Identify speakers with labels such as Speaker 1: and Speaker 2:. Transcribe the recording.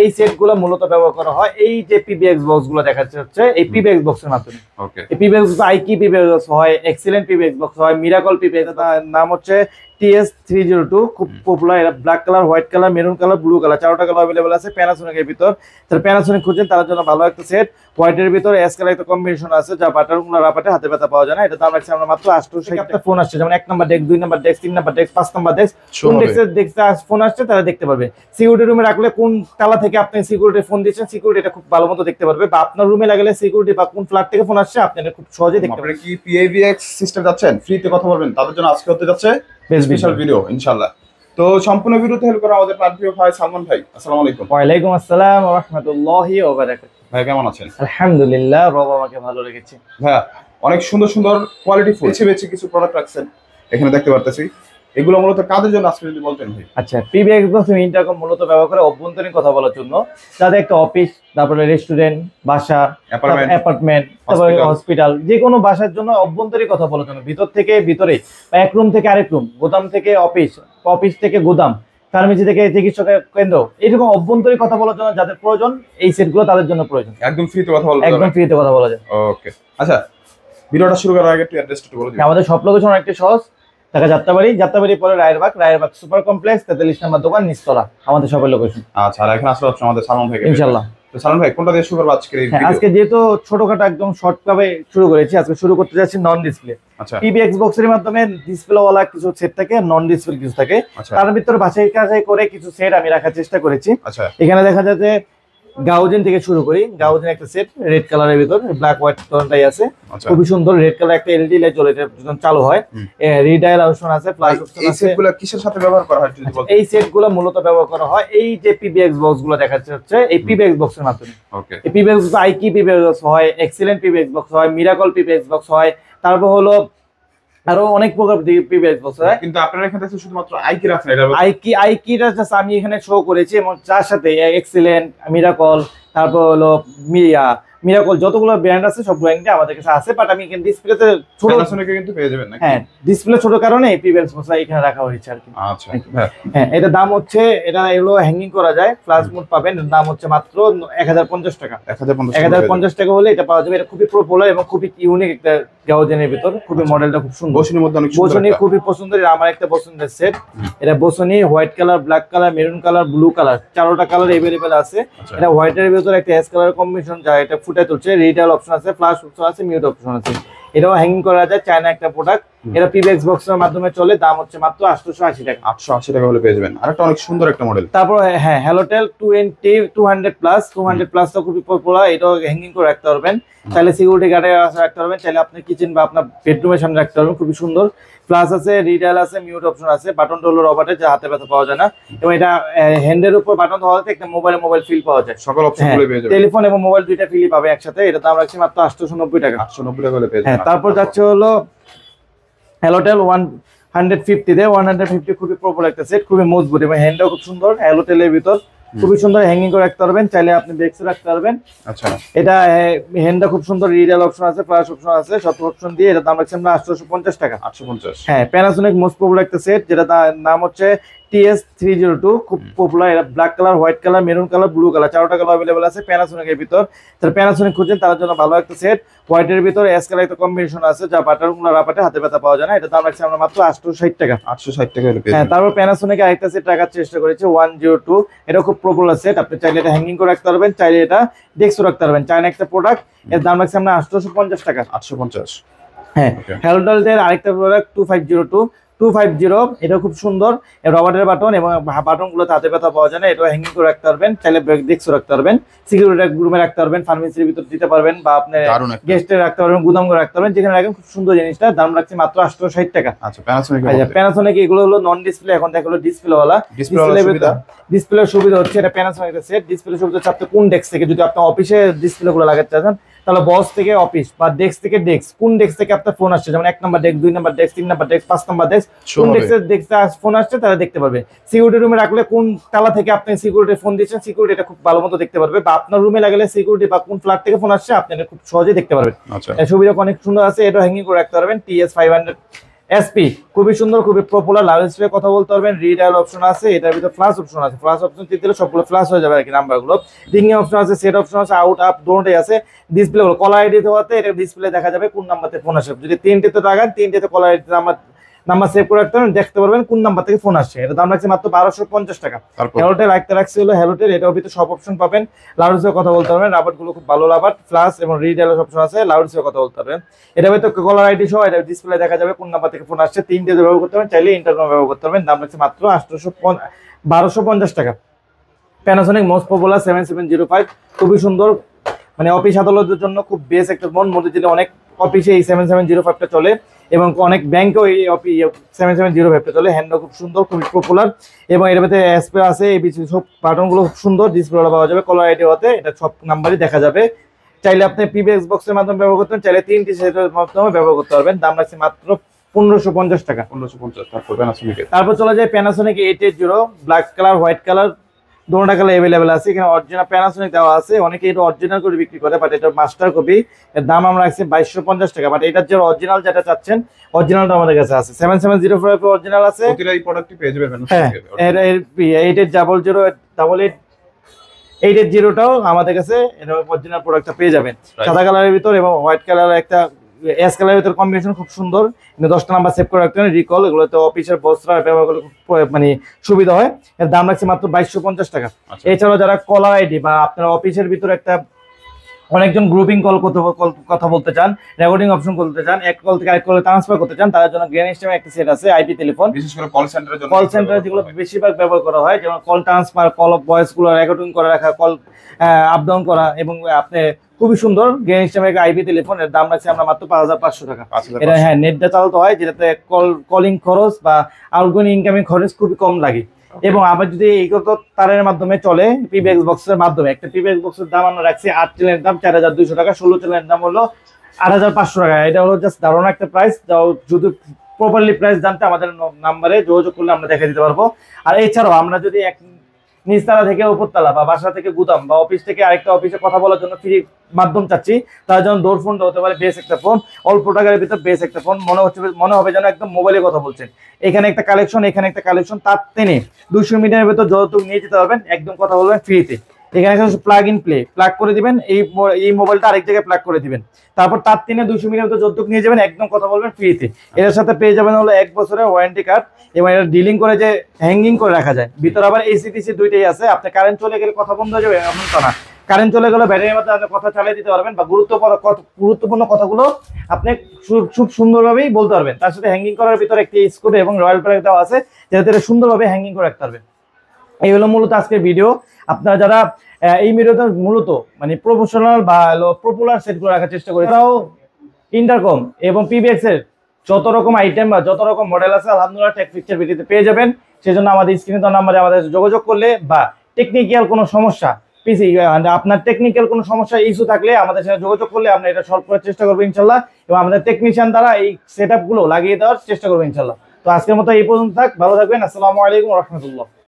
Speaker 1: এই সেটগুলো মূলত ব্যবহার করা হয় এই যে পিবিএক্স বক্স গুলো দেখাচ্ছে হচ্ছে এই পিবিএক্স বক্সের মাধ্যমে।
Speaker 2: ওকে।
Speaker 1: এই পিবিএক্স আইকি পিবিএক্স হয়, এক্সিলেন্ট পিবিএক্স বক্স হয়, মিরাকল পিবিএক্স, নাম হচ্ছে TS302, খুব পপুলার। এটা black colour, white colour, maroon colour, blue colour, চারটা কালার अवेलेबल আছে প্যানাসোনিকের ভিতর। যারা প্যানাসোনিক খুঁজছেন তার জন্য ভালো একটা সেট। হোয়াইটের ভিতর এস কালার একটা কম্বিনেশন আছে, যা বাটারগুলো রাপাটে হাতে ব্যথা পাওয়া যায় না। এটা দাম রাখছি আমরা মাত্র 800 টাকা। ফোন আসছে যেমন 1 number desk, 2 number desk, 3 number desk, 5 number desk, কোন ডেস্কে ফোন আসছে তারা দেখতে পারবে। সিকিউরিটি রুমে রাখলে কোন তালা থেকে আপনি সিকিউরিটি ফোন দিচ্ছেন, সিকিউরিটি এটা খুব ভালো মতো দেখতে পারবে। বা আপনার রুমে লাগালে সিকিউরিটি বা কোন ফ্ল্যাট থেকে ফোন আসছে আপনি এটা খুব সহজে দেখতে পারবেন।
Speaker 2: আপনারা কি পিএভিএক্স সিস্টেম যাচ্ছেন ফ্রিতে কথা বলবেন, তাদের জন্য আজকে হতে যাচ্ছে স্পেশাল ভিডিও ইনশাআল্লাহ। তো সম্পূর্ণ ভিডিওতে হেল্প করা আমাদের প্রাণপ্রিয় ভাই সালমান ভাই। আসসালামু আলাইকুম।
Speaker 1: ওয়া আলাইকুম আসসালাম ওয়া রাহমাতুল্লাহি ওয়া বারাকাতুহু।
Speaker 2: ভাই কেমন আছেন?
Speaker 1: আলহামদুলিল্লাহ, রব আমাকে ভালো রেখেছে।
Speaker 2: ভাইয়া অনেক সুন্দর সুন্দর কোয়ালিটি ফুল বেছে কিছু প্রোডাক্ট রাখছেন এখানে দেখতে পারতেছি। এগুলো মূলত কাদের জন্য আজকে যদি বলতেন ভাই?
Speaker 1: আচ্ছা, পিবিএক্স বক্স ইন্টারকম মূলত ব্যবহার করে অভ্যন্তরীণ কথা বলার জন্য, যাদের একটা অফিস, তারপরে রেস্টুরেন্ট, বাসা, অ্যাপার্টমেন্ট, তারপরে হসপিটাল, যে কোনো বাসার জন্য অভ্যন্তরীণ কথা বলার জন্য, ভিতর থেকে ভিতরে বা এক রুম থেকে আরেক রুম, গোদাম থেকে অফিস, অফিস থেকে গোদাম, ফার্মেসি থেকে চিকিৎসা কেন্দ্র, এরকম অভ্যন্তরীণ কথা বলার জন্য যাদের প্রয়োজন এই সেটগুলো তাদের জন্য প্রয়োজন।
Speaker 2: একদম ফ্রিতে কথা বলা,
Speaker 1: একদম ফ্রিতে কথা বলা যায়।
Speaker 2: ওকে। আচ্ছা, ভিডিওটা শুরু করার আগে একটু অ্যাড্রেসটা বলে দিন।
Speaker 1: আমাদের সব লোকেশন অনেকটা সহজ, ঢাকা যাত্রাবাড়ি, যাত্রাবাড়ি পরে রায়েরবাগ, রায়েরবাগ সুপার কমপ্লেক্স 43 নম্বর দোকান, নিচতলা আমাদের সবার লোকেশন।
Speaker 2: আচ্ছা, আর এখানে আসলে আমাদের সালমান ভাই
Speaker 1: ইনশাআল্লাহ।
Speaker 2: তো সালমান ভাই কোনটা দিয়ে শুরু করব আজকে এই ভিডিও?
Speaker 1: আজকে যেহেতু ছোটখাটো একদম শর্ট ভাবে শুরু করেছি, আজকে শুরু করতে যাচ্ছি নন ডিসপ্লে।
Speaker 2: আচ্ছা,
Speaker 1: পিবিএক্স বক্সের মাধ্যমে ডিসপ্লে ওয়ালা কিছু সেট থাকে, নন ডিসপ্লে কিছু থাকে। তার ভিতরে বাছাই কাছাই করে কিছু সেট আমি রাখার চেষ্টা করেছি।
Speaker 2: আচ্ছা,
Speaker 1: এখানে দেখা যায় যে গাউজেন থেকে শুরু করি। গাউজেন একটা সেট রেড কালারের ভিতর, ব্ল্যাক হোয়াইট টোনটাই আছে, খুবই সুন্দর। রেড কালার একটা এলইডি লাইট জ্বলে, এটা যখন চালু হয় রিডায়াল অপশন আছে, ফ্ল্যাশ অপশন আছে।
Speaker 2: এই সেটগুলো কিসের সাথে ব্যবহার করা হয় যদি বলতেন?
Speaker 1: এই সেটগুলো মূলত ব্যবহার করা হয় এই যে পিবিএক্স বক্স গুলো দেখাচ্ছে হচ্ছে এই পিবিএক্স বক্সের মাধ্যমে।
Speaker 2: ওকে।
Speaker 1: এই পিবিএক্স আইকি পিবিএক্স হয়, এক্সিলেন্ট পিবিএক্স বক্স হয়, মিরাকল পিবিএক্স বক্স হয়, তারপর হলো আরো অনেক প্রকার পিবিএক্স বক্স হয়।
Speaker 2: কিন্তু আপনারা এখানে দেখছেন শুধুমাত্র আইকি রাখছেন, এটা
Speaker 1: আইকিটা জাস্ট আমি এখানে শো করেছি, এবং তার সাথে এক্সিলেন্ট, মিরাকল, তারপর হলো মিরাকল, যতগুলো ব্র্যান্ড আছে সব ব্র্যান্ডে আমাদের কাছে আছে। বাট আমি এখানে ডিসপ্লেতে ছোট
Speaker 2: প্যানাসোনিকে কিন্তু পেয়ে যাবেন নাকি?
Speaker 1: হ্যাঁ, ডিসপ্লে ছোট কারণে এই পিবিএক্স বক্স এখানে রাখা হয়েছে আর কি।
Speaker 2: আচ্ছা,
Speaker 1: হ্যাঁ, এটা দাম হচ্ছে, এটা এগুলো হ্যাঙ্গিং করা যায়, ফ্ল্যাশ মোড পাবেন। এর দাম হচ্ছে মাত্র 1050 টাকা। 1050 টাকা হলে এটা পাওয়া যাবে। এটা খুবই পপুলার এবং খুবই ইউনিক একটা গাউজেনের ভিতর, খুবই মডেলটা খুব সুন্দর।
Speaker 2: বসুনির মধ্যে অনেক সুন্দর,
Speaker 1: বসুনি খুবই পছন্দের, আমার একটা পছন্দের সেট। এটা বসুনি white colour, black colour, maroon colour, blue colour, চারটা কালার अवेलेबल আছে। এটা হোয়াইটের ভিতর একটা এস কালার কম্বিনেশন, যা এটা ফুটে তুলছে। রিডাল অপশন আছে, ফ্ল্যাশ অপশন আছে, মিউট অপশন আছে। এটাও হ্যাঙ্গিং করা যায়, চায়না একটা প্রোডাক্ট। এটা পিবিএক্স বক্সের মাধ্যমে চলে, দাম হচ্ছে মাত্র 880 টাকা।
Speaker 2: 880 টাকা হলে পেয়ে যাবেন। আরেকটা অনেক সুন্দর একটা মডেল।
Speaker 1: তারপর হ্যাঁ, হ্যালোটেল 200 প্লাস তো খুবই পপুলার। এটাও হ্যাঙ্গিং করে রাখতে পারবেন, চাইলে সিকিউরিটি গার্ডে রাখতে পারবেন, চাইলে আপনি কিচেন বা আপনার বেডরুমের সামনে রাখতে পারবেন। খুবই সুন্দর। প্লাস আছে, রিডাল আছে, মিউট অপশন আছে, বাটন হলো রবারের, যা হাতে ব্যথা পাওয়া যায় না। এবং এটা হ্যান্ডের উপর বাটন হওয়াতে একটা মোবাইল ফিল পাওয়া যায়।
Speaker 2: সকল অপশনগুলো পেয়ে যাবেন,
Speaker 1: টেলিফোন এবং মোবাইল দুইটা ফিলই পাবে একসাথে। এটা দাম রাখছি মাত্র 890 টাকা।
Speaker 2: 890 টাকা হলে পেয়ে
Speaker 1: যাবেন। হ্যাঁ, তারপর যাচ্ছে হলো হ্যালোটেল 150 150 খুবই পপুলার একটা সেট, খুবই মজবুত এবং হ্যান্ডটাও খুব সুন্দর। হ্যালোটেলের ভিতর খুবই সুন্দর, হ্যাঙ্গিং করে রাখতে পারবেন, চাইলে আপনি ডেস্কে রাখতে পারবেন।
Speaker 2: আচ্ছা, এটা
Speaker 1: হ্যান্ডটা খুব সুন্দর, রিডাল অপশন আছে, ফ্ল্যাশ অপশন আছে, সব অপশন দিয়ে এটা দাম রাখছি আমরা 850 টাকা।
Speaker 2: 850।
Speaker 1: হ্যাঁ, প্যানাসোনিক মোস্ট পপুলার একটা সেট, যেটা নাম হচ্ছে TS302, খুব পপুলার। এটা black colour, white colour, maroon colour, blue colour, চারটা কালার अवेलेबल আছে প্যানাসোনিকের ভিতর। যারা প্যানাসোনিক খুঁজছেন তার জন্য ভালো একটা সেট। হোয়াইটের ভিতর এস কালার একটা কম্বিনেশন আছে, যা বাটারগুলো রাপাটে হাতে ব্যথা পাওয়া যায় না। এটা দাম রাখছি আমরা মাত্র 860 টাকা।
Speaker 2: 860 টাকা হলে পেয়ে
Speaker 1: হ্যাঁ,
Speaker 2: যাবেন।
Speaker 1: তারপর প্যানাসোনিক আরেকটা সেট রাখার চেষ্টা করেছে 102। এটা খুব পপুলার সেট, আপনি চাইলে এটা হ্যাঙ্গিং করে রাখতে পারবেন, চাইলে এটা ডেস্কে রাখতে পারবেন। চায়না একটা প্রোডাক্ট, এর দাম রাখছি আমরা 850 টাকা।
Speaker 2: 850।
Speaker 1: হ্যাঁ, হ্যালোটেলের আরেকটা প্রোডাক্ট 2502, এটা খুব সুন্দর। রবারের বাটন এবং বাটনগুলো হাতে ব্যথা পাওয়া যায় না। এটা হ্যাঙ্গিং করে রাখতে পারবেন, চাইলে ডেস্কে রাখতে পারবেন, সিকিউরিটি রুমে রাখতে পারবেন, ফার্মেসির ভিতর দিতে পারবেন, বা আপনি গেস্টে রাখতে পারবেন, গুদাম করে রাখতে পারবেন, যেখানে রাখেন। খুব সুন্দর জিনিসটা, দাম রাখছি মাত্র 860 টাকা।
Speaker 2: আচ্ছা, প্যানাসোনিক।
Speaker 1: প্যানাসোনিক এগুলো হলো নন ডিসপ্লে, এখন দেখা হলো ডিসপ্লে ওয়ালা। ডিসপ্লের সুবিধা হচ্ছে, এটা প্যানাসোনিক সেট। ডিসপ্লে সুবিধা হচ্ছে আপনি কোন ডেস্ক থেকে, যদি আপনার অফিসে ডিসপ্লে গুলো লাগাতে চান, তাহলে বস থেকে অফিস বা ডেস্ক থেকে ডেস্ক, কোন ডেস্ক থেকে আপনার ফোন আসছে, যেমন 1 number desk, 2 number desk, 3 number desk, 5 number desk, কোন ডেস্কে ফোন আসছে তারা দেখতে পারবে। সিকিউরিটি রুমে রাখলে কোন তালা থেকে আপনি সিকিউরিটি ফোন দিচ্ছেন, সিকিউরিটি এটা খুব ভালো মতো দেখতে পারবে। বা আপনার রুমে লাগালে সিকিউরিটি বা কোন ফ্ল্যাট থেকে ফোন আসছে আপনি এটা খুব সহজেই দেখতে পারবেন। সুবিধা অনেক সুন্দর আছে। এটা হ্যাঙ্গিং করে রাখতে পারবেন। TS500 এসপি খুবই সুন্দর, খুবই পপুলার। লাউড স্পিকার কথা বলতে পারবেন, রিডায়াল অপশন আছে, এটার ভিতরে ফ্লাশ অপশন আছে। ফ্লাশ অপশন দিলে সবগুলো ফ্লাশ হয়ে যাবে আর কি নাম্বারগুলো। রিংয়ে অপশন আছে, সেট অপশন আছে, আউট আপ দুটোই আছে। ডিসপ্লে গুলো কলার আইডি দেওয়াতে এটা ডিসপ্লে দেখা যাবে কোন নাম্বারতে ফোন আসে। যদি তিনটেতে লাগান, তিনটেতে কলার আইডি নাম্বার সেভ করে রাখতে পারবেন, দেখতে পারবেন কোন নাম্বার থেকে ফোন আসছে। এটা দাম রাখছে মাত্র 1250 টাকা। হ্যালোটেল রাখছে হলো হ্যালোটেল, এটার ভিতরে সব অপশন পাবেন। লাউড স্পিকার কথা বলতে পারবেন, রাবার গুলো খুব ভালো রাবার, ফ্লাশ এবং রিডায়াল অপশন আছে। লাউড স্পিকার কথা বলতে পারবেন, এটার ভিতরে কলার আইডি সহ এটা ডিসপ্লে দেখা যাবে কোন নাম্বার থেকে ফোন আসছে। তিনটে ব্যবহার করতে পারবেন, চাইলে ইন্টারনেট ব্যবহার করতে পারবেন। দাম রাখছে মাত্র 1250 টাকা। প্যানাসোনিক মোস্ট পপুলার 7705 খুবই সুন্দর, মানে অফিস আদালতের জন্য খুব বেস্ট একটা ফোন। মধ্যে অনেক অফিসে এই 7705টা চলে এবং অনেক ব্যাংকেও এই 7705টা চলে। হ্যান্ডও খুব সুন্দর, খুবই পপুলার এবং এর ভিতরে এসপি আছে, এই সব বাটনগুলো খুব সুন্দর, ডিসপ্লে পাওয়া যাবে কলার আইডি হতে, এটা সব নাম্বারই দেখা যাবে। চাইলে আপনি পিবিএক্স বক্সের মাধ্যমে ব্যবহার করতে পারেন, চাইলে 3টি সেটের মাধ্যমে ব্যবহার করতে পারবেন। দাম রাখছে মাত্র 1550 টাকা।
Speaker 2: 1550। তারপর প্যানাসোনিক,
Speaker 1: তারপর চলে যায় Panasonic 880, black colour, white colour, দুটো কালার অ্যাভেলেবেল আছে। এখানে অরিজিনাল প্যানাসোনিক দেওয়া আছে, অনেকে এটা অরিজিনাল করে বিক্রি করে, বাট এটা মাস্টার কপি। এর দাম আমরা রাখছি 2250 টাকা। বাট এটার যে অরিজিনাল যেটা চাচ্ছেন, অরিজিনালটা আমাদের কাছে আছে। 7705 অরিজিনাল আছে,
Speaker 2: প্রতিটা এই প্রোডাক্টই পেয়ে যাবেন
Speaker 1: হ্যাঁ। এর 8800টাও আমাদের কাছে এটা অরিজিনাল প্রোডাক্টটা পেয়ে যাবেন। সাদা কালারের ভিতর এবং হোয়াইট কালারের একটা এস কালারের ভিতর কম্বিনেশন খুব সুন্দর। 10টা নাম্বার সেভ করে রাখতে হবে, রিকল এগুলোতে অফিসের বসরা ব্যবহার করলে মানে সুবিধা হয়। এর দাম রাখছে মাত্র 2250 টাকা। এছাড়াও যারা কলার আইডি বা আপনার অফিসের ভিতরে একটা অনেকজন গ্রুপিং কথা বলতে চান, রেকর্ডিং অপশন করতে চান, এক কল থেকে আরেক কলে ট্রান্সফার করতে চান, তাদের জন্য গ্র্যান্ড সিস্টেমের একটা সেট আছে, আইপি টেলিফোন।
Speaker 2: বিশেষ করে কল সেন্টারের জন্য,
Speaker 1: কল সেন্টারে যেগুলো বেশিরভাগ ব্যবহার করা হয়, যেমন call transfer, call of voice গুলো রেকর্ডিং করে রাখা, কল আপ ডাউন করা, এবং আপনি খুবই সুন্দর গ্র্যান্ড সিস্টেমের একটা আইপি টেলিফোন। এর দাম রাখছি আমরা মাত্র 5500 টাকা। এটা হ্যাঁ নেটটা চালাতে হয়, যেটাতে কলিং খরচ বা আউটগোয়িং ইনকামিং খরচ খুবই কম লাগে। এবং আবার যদি এইগুলো তারের মাধ্যমে চলে, পিবিএক্স বক্সের মাধ্যমে, একটা পিবিএক্স বক্সের দাম আমরা রাখছি 8 চ্যানেলের দাম 4200 টাকা, 16 চ্যানেলের দাম হলো 8500 টাকা। এটা হলো জাস্ট ধারণা একটা প্রাইস, যদি প্রপারলি প্রাইস জানতে আমাদের নাম্বারে যোগাযোগ করলে আমরা দেখে দিতে পারবো। আর এছাড়াও আমরা যদি এক নিচতলা থেকে উপরতলা বা বাসা থেকে গুদাম বা অফিস থেকে আরেকটা অফিসে কথা বলার জন্য ফ্রি মাধ্যম চাচ্ছি, তার জন্য ডোর ফোনটা হতে পারে বেশ একটা ফোন, অল্প টাকার ভিতর বেশ একটা ফোন, মনে হবে যেন একদম মোবাইলে কথা বলছেন। এখানে একটা কালেকশন, এখানে একটা কালেকশন, তার টেনে 200 মিটারের ভিতর যতটুকু নিয়ে যেতে পারবেন, একদম কথা বলবেন ফ্রিতে। এখানে প্লাগ ইন প্লে, প্লাগ করে দিবেন, এই মোবাইলটা আরেক জায়গায় প্লাগ করে দিবেন, তারপর তার টেনে 200 মিটারের ভিতর যতটুকু নিয়ে যাবেন, একদম কথা বলবেন ফ্রিতে। এর সাথে পেয়ে যাবেন হলো 1 বছরের ওয়ারেন্টি কার্ড, এবং এটা ডিলিং করে যে হ্যাঙ্গিং করে রাখা যায়। ভিতরে আবার এসি দুইটাই আছে, আপনি কারেন্ট চলে গেলে কথা বন্ধ হয়ে যাবে এমন তো না, কারেন্ট চলে গেলে ব্যাটারির মধ্যে আপনি কথা চালিয়ে দিতে পারবেন, বা গুরুত্বপূর্ণ কথাগুলো আপনি খুব সুন্দরভাবেই বলতে পারবেন। তার সাথে হ্যাঙ্গিং করার ভিতরে একটি স্ক্রু এবং রয়্যাল প্লাগ দেওয়া আছে, যাতে এটা সুন্দরভাবে হ্যাঙ্গিং করে রাখতে পারবেন। এই হলো মূলত আজকের ভিডিও। আপনারা যারা এই ভিডিওতে মূলত মানে প্রফেশনাল বা পপুলার সেটগুলো রাখার চেষ্টা করি, তারাও ইন্টারকম এবং পিবিএক্স এর যত রকম আইটেম বা যত রকম মডেল আছে আলহামদুলিল্লাহ টেক পিকচার ভিডিওতে পেয়ে যাবেন। সেজন্য আমাদের স্ক্রিনে দেওয়া নাম্বারে আমাদের যোগাযোগ করলে, বা টেকনিক্যাল কোনো সমস্যা, আপনার টেকনিক্যাল কোনো সমস্যা ইস্যু থাকলে আমাদের সাথে যোগাযোগ করলে আমরা এটা সলভ করার চেষ্টা করবো ইনশাল্লাহ, এবং আমাদের টেকনিশিয়ান দ্বারা এই সেটআপ গুলো লাগিয়ে দেওয়ার চেষ্টা করবো ইনশাল্লাহ। তো আজকের মতো এই পর্যন্ত থাক, ভালো থাকবেন। আসসালামু আলাইকুম ওয়া রাহমাতুল্লাহ।